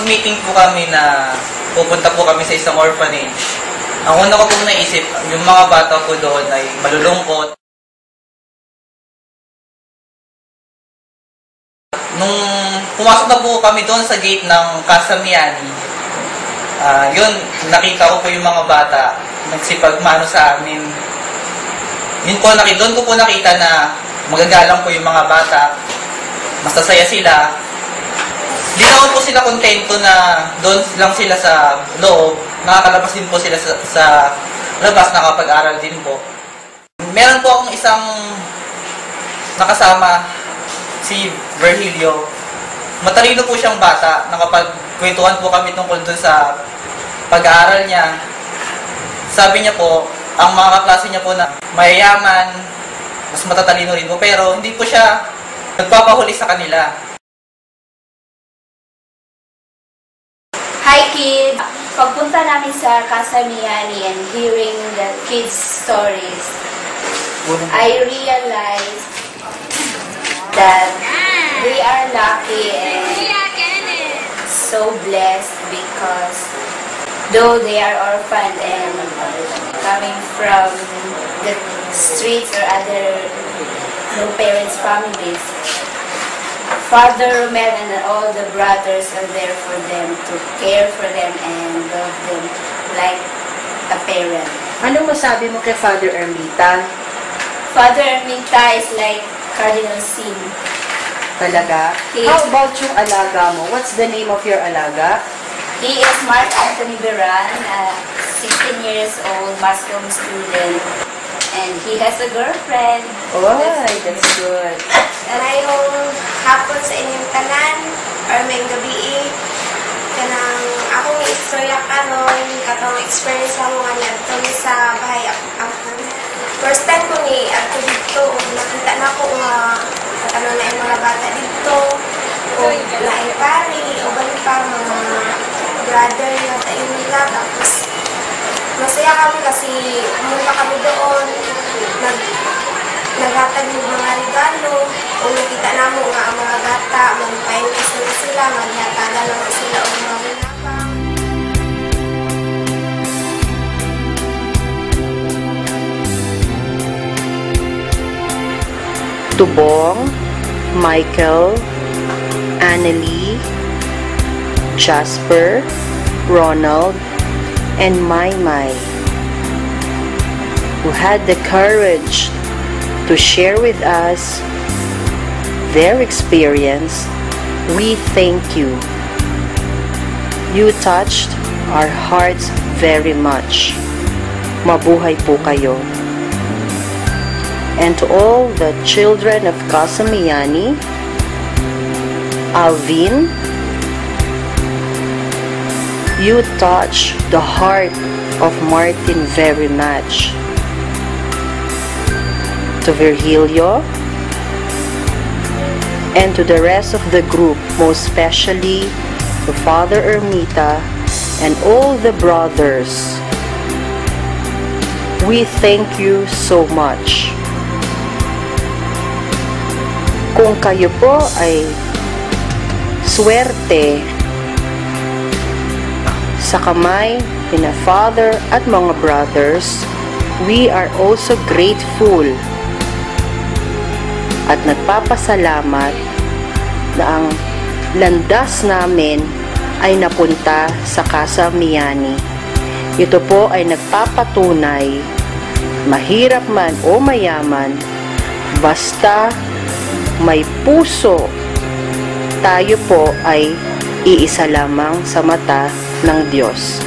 nag-meeting po kami na pupunta po kami sa isang orphanage, ang una ko pong naisip, yung mga bata po doon ay malulungkot. Nung pumasok na po kami doon sa gate ng Casa Miani, yun, nakita ko po yung mga bata, nagsipagmano sa amin. Yun po, doon ko po nakita na magagalang po yung mga bata, masasaya sila. Di naman po sila kontento na doon lang sila sa loob, nakakalabas din po sila sa labas, nakapag-aral din po. Meron po akong isang nakasama, si Virgilio. Matalino po siyang bata, nakapagkwentuhan po kami tungkol doon sa pag-aaral niya. Sabi niya po, ang mga kaklase niya po na mayayaman, mas matatalino rin po, pero hindi po siya nagpapahuli sa kanila. Hi kids! Pagpunta namin sa Casa Miani and hearing the kids' stories, I realized that they are lucky and so blessed because though they are orphaned and coming from the streets or other no parents' families, Father Romel and all the brothers are there for them, to care for them and love them like a parent. Ano masabi mo kay Father Ermita? Father Ermita is like Cardinal Sin. Talaga? How about yung alaga mo? What's the name of your alaga? He is Mark Anthony Beran, 16 years old, Mascom student. And he has a girlfriend. Oh, that's good. Karayong hapon sa inyong tanan, or may gabi, kanang akong istorya karon, katong experience lang mo nga sa bahay ang first time ko ni ato dito, nakita na ko nga katano na yung mga bata dito, o naipari, o bali pa mga brother na tayo nila, tapos masaya kami kasi pumunta kami doon, naghatag ng mga regalo, o nakita na mo nga ang mga bata, mag-paintis na sila, maghataga naman sila o mga binabang. Tubong, Michael, Annalie, Jasper, Ronald, and Maymay, who had the courage to share with us their experience. We thank you. You touched our hearts very much. Mabuhay po kayo. And to all the children of Casa Miani, Alvin, you touch the heart of Martin very much. To Virgilio, and to the rest of the group, most especially to Father Ermita and all the brothers, we thank you so much. Kung kayo po ay swerte sa kamay ni Father at mga brothers, we are also grateful at nagpapasalamat na ang landas namin ay napunta sa Casa Miani. Ito po ay nagpapatunay, mahirap man o mayaman, basta may puso, tayo po ay iisa lamang sa mata ng Diyos.